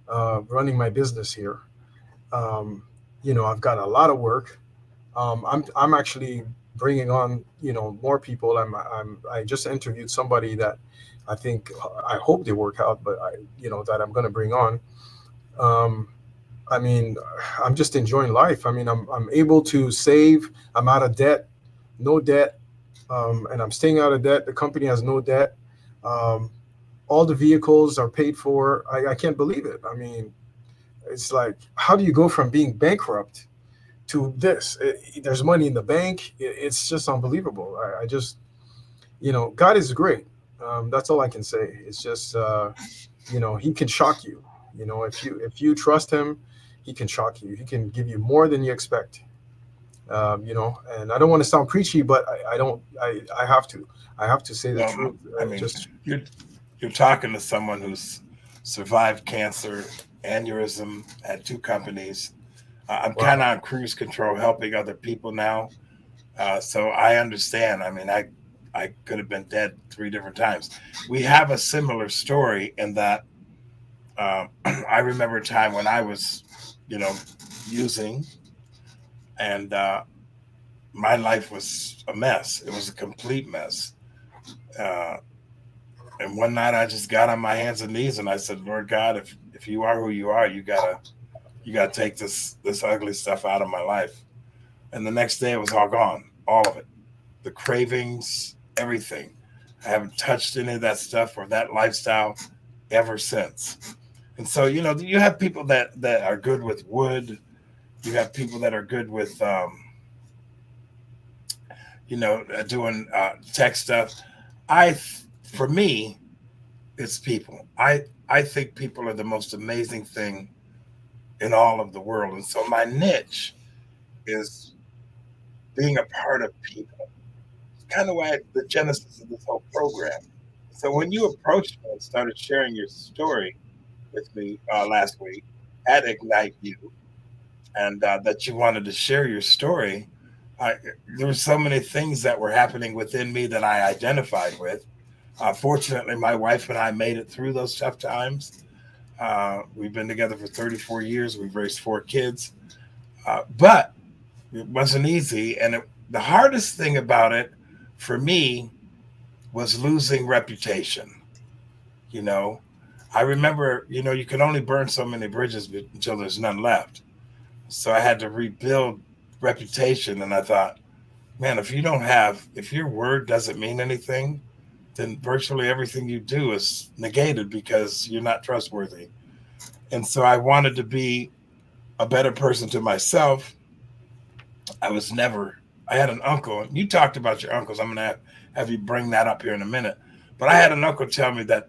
running my business here. I've got a lot of work. I'm actually bringing on more people. I just interviewed somebody that I hope they work out, but that I'm going to bring on. I mean, I'm just enjoying life. I mean, I'm able to save. I'm out of debt, no debt, and I'm staying out of debt. The company has no debt. All the vehicles are paid for. I can't believe it. I mean, it's like, how do you go from being bankrupt to this? There's money in the bank. It's just unbelievable. I just, God is great. That's all I can say. It's just, He can shock you. If you trust Him, He can shock you. He can give you more than you expect. And I don't want to sound preachy, but I have to say the truth. I mean, you're talking to someone who's survived cancer, aneurysm, had 2 companies. I'm kind of on cruise control, helping other people now. So I understand. I mean, I could have been dead 3 different times. We have a similar story in that I remember a time when I was, using, and my life was a mess. It was a complete mess. And one night I just got on my hands and knees and I said, Lord God, if you are who you are, you gotta You got to take this ugly stuff out of my life. And the next day, it was all gone, all of it, the cravings, everything. I haven't touched any of that stuff or that lifestyle ever since. And so, you have people that are good with wood. You have people that are good with, doing tech stuff. For me, it's people. I think people are the most amazing thing in all of the world. And so my niche is being a part of people. It's kind of why the genesis of this whole program. So when you approached me and started sharing your story with me last week at Ignite You, and that you wanted to share your story, I, there were so many things that were happening within me that I identified with. Fortunately, my wife and I made it through those tough times. We've been together for 34 years. We've raised 4 kids, but it wasn't easy. And the hardest thing about it for me was losing reputation. You know, I remember, you can only burn so many bridges until there's none left. So I had to rebuild reputation. And I thought, man, if your word doesn't mean anything, then virtually everything you do is negated because you're not trustworthy. And so I wanted to be a better person to myself. I had an uncle, and you talked about your uncles. I'm going to have you bring that up here in a minute. But I had an uncle tell me that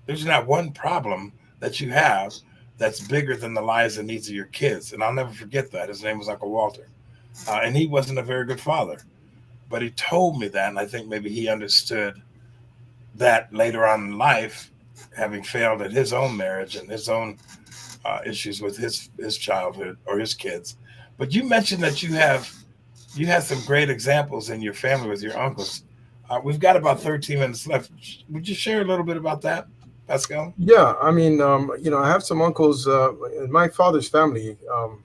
there's not one problem that you have that's bigger than the lives and needs of your kids. And I'll never forget that. His name was Uncle Walter. And he wasn't a very good father. But he told me that, and I think maybe he understood that later on in life, having failed at his own marriage and his own issues with his childhood or his kids. But you mentioned that you had some great examples in your family with your uncles. We've got about 13 minutes left. Would you share a little bit about that, Pascal? Yeah, I mean, I have some uncles in my father's family.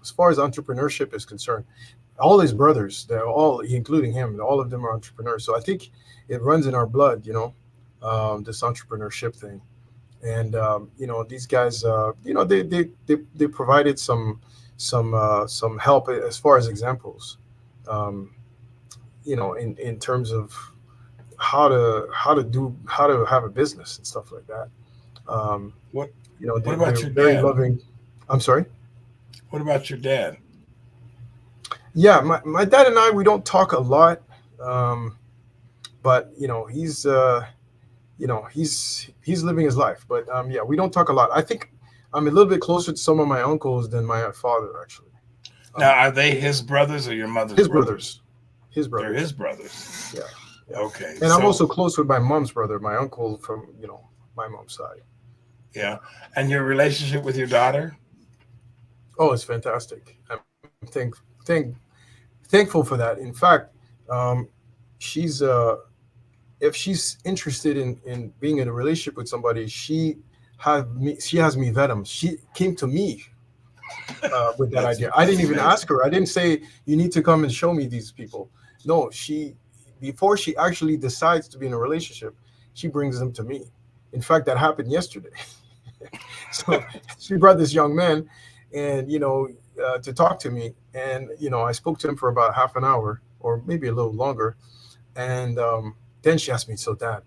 As far as entrepreneurship is concerned, all his brothers, they're all, including him, all of them are entrepreneurs. So I think it runs in our blood, this entrepreneurship thing. And these guys, they provided some help as far as examples, in terms of how to have a business and stuff like that. What They're about your very dad? loving. I'm sorry. What about your dad? Yeah, my dad and I, we don't talk a lot, but he's living his life. But yeah, we don't talk a lot. I think I'm a little bit closer to some of my uncles than my father, actually. Now, are they his brothers or your mother's His brothers? His brothers. They're his brothers. Yeah. Yeah. Okay. And I'm also close with my mom's brother, my uncle from my mom's side. Yeah. And your relationship with your daughter? Oh, it's fantastic. I'm thankful for that. In fact, she's if she's interested in being in a relationship with somebody, she has me vet them. She came to me with that idea. I didn't even ask her. I didn't say you need to come and show me these people. No, before she actually decides to be in a relationship, she brings them to me. In fact, that happened yesterday. So she brought this young man, and to talk to me, and I spoke to him for about half an hour or maybe a little longer, and then she asked me, "So, Dad,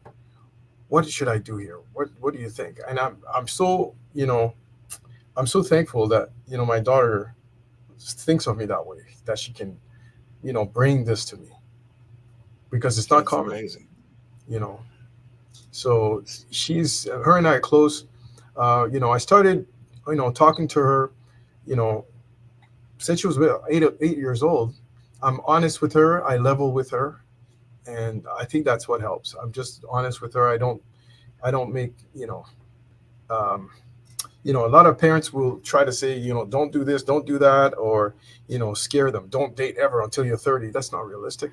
what should I do here? What do you think?" And I'm so I'm so thankful that my daughter thinks of me that way, that she can bring this to me, because it's not That's common. amazing. So her and I are close. I started talking to her since she was about 8 years old. I'm honest with her. I level with her, and I think that's what helps. I'm just honest with her. I don't make a lot of parents will try to say, don't do this, don't do that, or scare them. Don't date ever until you're 30. That's not realistic.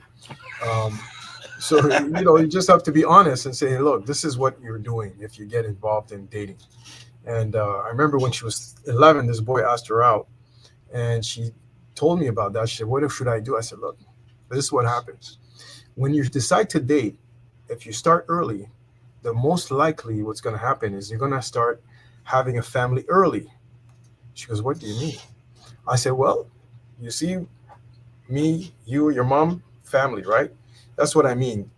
So you just have to be honest and say, hey, look, this is what you're doing if you get involved in dating. And I remember when she was 11, this boy asked her out, and she told me about that. She said, what should I do? I said, look, this is what happens. When you decide to date, if you start early, the most likely what's going to happen is you're going to start having a family early. She goes, what do you mean? I said, well, you see, me, you, your mom, family, right? That's what I mean.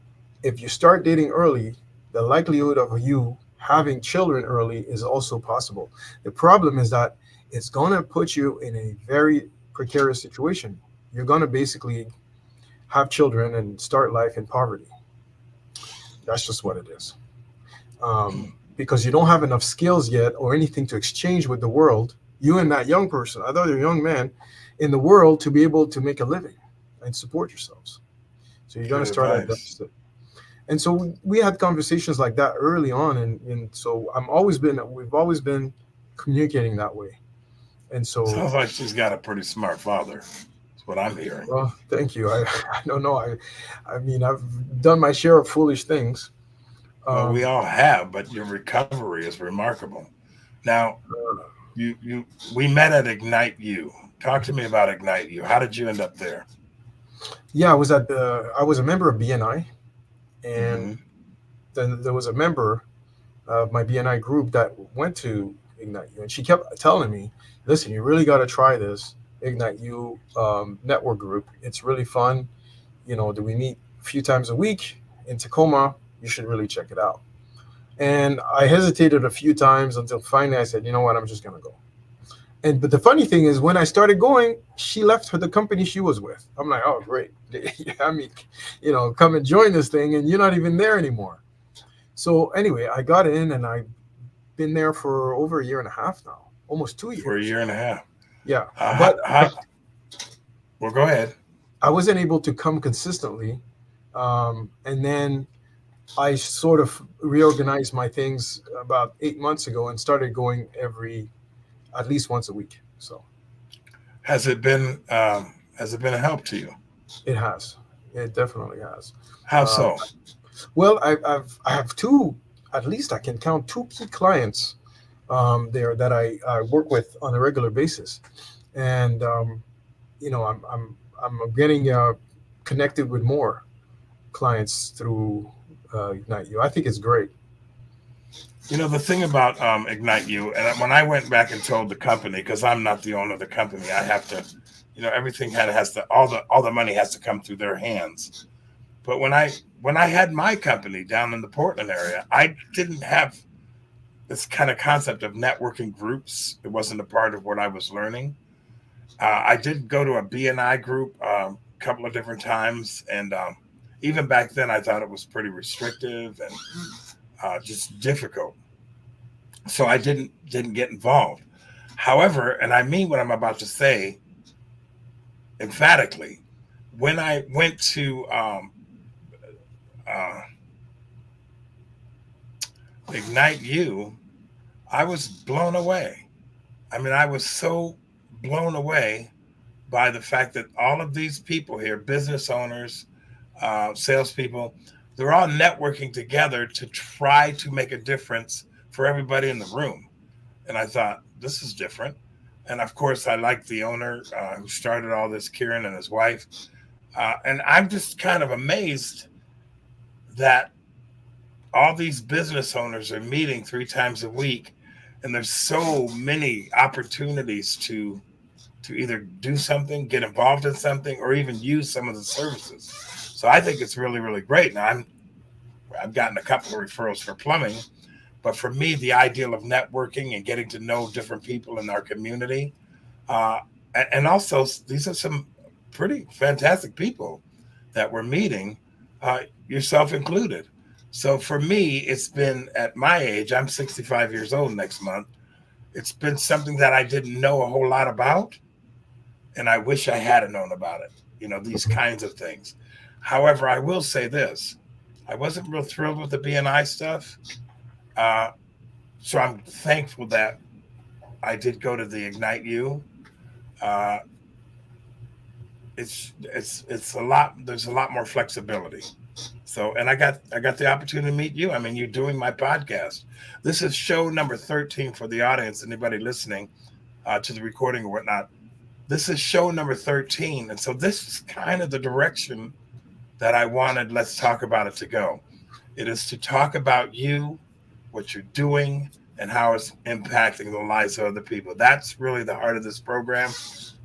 If you start dating early, the likelihood of you having children early is also possible. The problem is that it's going to put you in a very precarious situation. You're going to basically have children and start life in poverty. That's just what it is. Because you don't have enough skills yet or anything to exchange with the world, you and that young person, other young man in the world, to be able to make a living and support yourselves. So you're going to Good start at a advice. deficit. And so we had conversations like that early on, and so we've always been communicating that way. And so, Sounds like she's got a pretty smart father. That's what I'm hearing. well, thank you. I don't know. I mean, I've done my share of foolish things. Well, we Um, all have, but your recovery is remarkable. Now, you we met at Ignite You. Talk to me about Ignite You. How did you end up there? yeah, I was a member of BNI, and Hmm. then there was a member of my BNI group that went to Ignite You, and she kept telling me, "Listen, you really got to try this Ignite You network group. It's really fun. Do we meet a few times a week in Tacoma? You should really check it out." And I hesitated a few times until finally I said, "You know what? I'm just gonna go." And but the funny thing is, when I started going, she left the company she was with. I'm like, "Oh, great! I mean, come and join this thing, and you're not even there anymore." So anyway, I got in, and I've been there for over a year and a half now, almost two For a years. year and a half. Yeah, Uh, but how, well, go ahead. I wasn't able to come consistently, and then I sort of reorganized my things about 8 months ago and started going at least once a week. So Has it been has it been a help to you? it has. It definitely has. How Um, so? well, I have two, at least I can count two key clients there that I work with on a regular basis, and you know I'm getting connected with more clients through Ignite You. I think it's great. The thing about Ignite You, and when I went back and told the company, because I'm not the owner of the company, I have to, everything has to all the money has to come through their hands. But when I had my company down in the Portland area, I didn't have this kind of concept of networking groups. It wasn't a part of what I was learning. I did go to a BNI group a couple of different times, and even back then, I thought it was pretty restrictive and just difficult. So I didn't get involved. However, and I mean what I'm about to say emphatically, when I went to uh, Ignite You, I was blown away. I mean, I was so blown away by the fact that all of these people here, business owners, salespeople, they're all networking together to try to make a difference for everybody in the room. And I thought, this is different. And of course, I like the owner who started all this, Kieran and his wife. And I'm just kind of amazed that all these business owners are meeting 3 times a week, and there's so many opportunities to either do something, get involved in something, or even use some of the services. So I think it's really, really great. Now I've gotten a couple of referrals for plumbing, but for me, the ideal of networking and getting to know different people in our community, uh, and also these are some pretty fantastic people that we're meeting, yourself included. So for me, it's been at my age, I'm 65 years old next month. It's been something that I didn't know a whole lot about, and I wish I had known about it, these kinds of things. However, I will say this. I wasn't real thrilled with the BNI stuff. Uh, so I'm thankful that I did go to the Ignite You. Uh, it's a lot. There's a lot more flexibility. So, and I got the opportunity to meet you. I mean, you're doing my podcast. This is show number 13 for the audience. Anybody listening to the recording or whatnot. This is show number 13, and so this is kind of the direction that I wanted Let's Talk About It to go. It is to talk about you, what you're doing, and how it's impacting the lives of other people. That's really the heart of this program.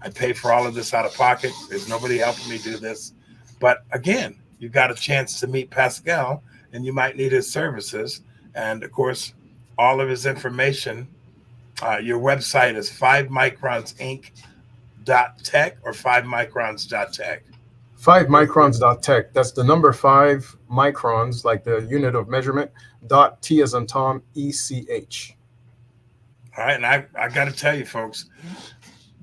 I pay for all of this out of pocket. There's nobody helping me do this. But again, you got a chance to meet Pascal, and you might need his services. And of course, all of his information. Your website is 5micronsinc.tech or 5microns.tech. 5microns.tech. That's the number 5 microns, like the unit of measurement, dot T as in Tom, ECH. All right. And I got to tell you, folks,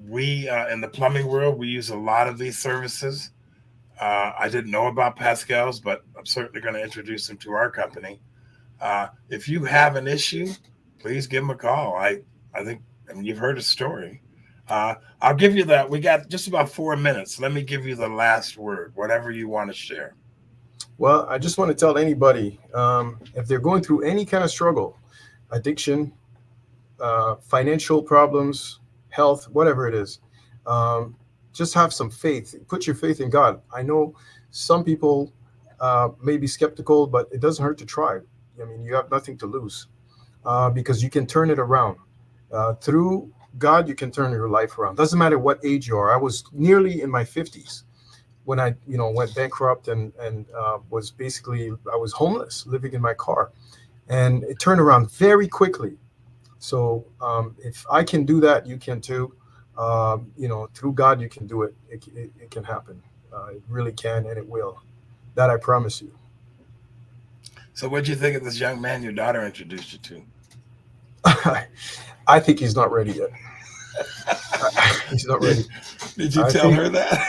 we in the plumbing world, we use a lot of these services. I didn't know about Pascal's, but I'm certainly going to introduce him to our company. If you have an issue, please give him a call. I think, I mean, you've heard his story. I'll give you that. We got just about 4 minutes. Let me give you the last word, whatever you want to share. Well, I just want to tell anybody, if they're going through any kind of struggle, addiction, financial problems, health, whatever it is, just have some faith. Put your faith in God. I know some people may be skeptical, but it doesn't hurt to try. I mean, you have nothing to lose, because you can turn it around. Through God, you can turn your life around. Doesn't matter what age you are. I was nearly in my 50s when I, went bankrupt and was basically, I was homeless, living in my car, and it turned around very quickly. So if I can do that, you can too. Through God, you can do it. It can happen. It really can, and it will. That I promise you. So what do you think of this young man your daughter introduced you to? I think he's not ready yet. He's not ready. Did you tell her that?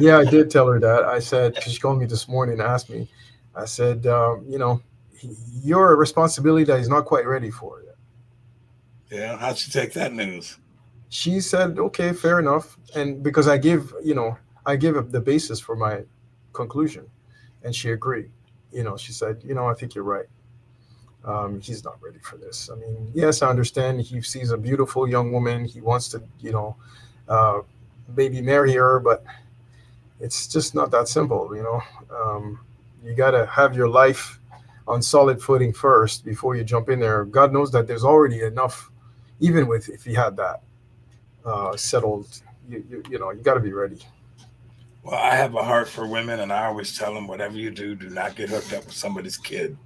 Yeah, I did tell her that. I said, because she called me this morning and asked me, I said, you're a responsibility that he's not quite ready for yet. Yeah, how'd she take that news? She said, okay, fair enough. And because I give the basis for my conclusion, and she agreed. She said, I think you're right. He's not ready for this. I mean, yes, I understand. He sees a beautiful young woman. He wants to, maybe marry her, but it's just not that simple. You got to have your life on solid footing first before you jump in there. God knows that there's already enough, even if he had that settled, you got to be ready. Well, I have a heart for women, and I always tell them, whatever you do, do not get hooked up with somebody's kid,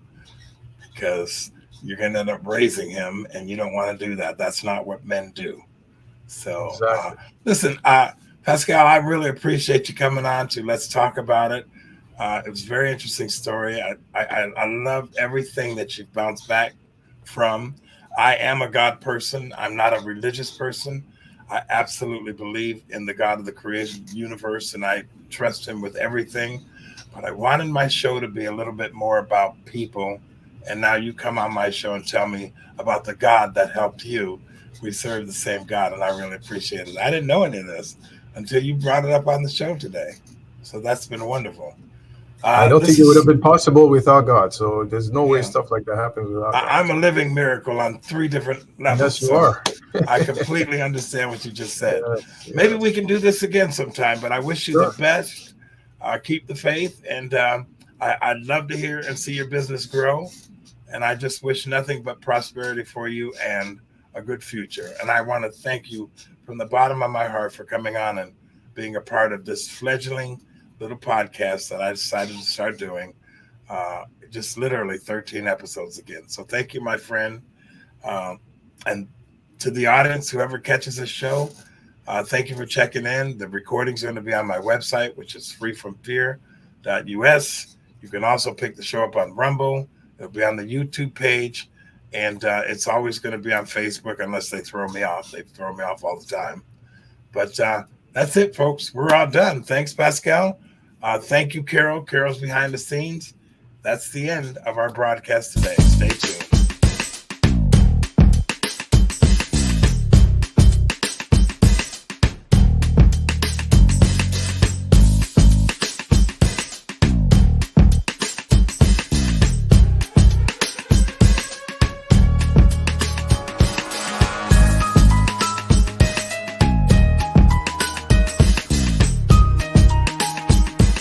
because you're going to end up raising him, and you don't want to do that. That's not what men do. So, Exactly. Listen, Pascal, I really appreciate you coming on to Let's Talk About It. It was a very interesting story. I love everything that you've bounced back from. I am a God person. I'm not a religious person. I absolutely believe in the God of the creation universe, and I trust him with everything. But I wanted my show to be a little bit more about people. And now you come on my show and tell me about the God that helped you. We serve the same God, and I really appreciate it. I didn't know any of this until you brought it up on the show today. So that's been wonderful. I don't think it would have been possible without God. So there's no way stuff like that happens without God. I'm a living miracle on 3 different levels. Yes, you are. I completely understand what you just said. Yes. Maybe we can do this again sometime, but I wish you the best. Keep the faith, and I'd love to hear and see your business grow. And I just wish nothing but prosperity for you and a good future. And I want to thank you from the bottom of my heart for coming on and being a part of this fledgling little podcast that I decided to start doing. Just literally 13 episodes again. So thank you, my friend. And to the audience, whoever catches this show, thank you for checking in. The recording's going to be on my website, which is freefromfear.us. You can also pick the show up on Rumble. It'll be on the YouTube page, and it's always going to be on Facebook unless they throw me off. They throw me off all the time. But that's it, folks. We're all done. Thanks, Pascal. Thank you, Carol. Carol's behind the scenes. That's the end of our broadcast today. Stay tuned.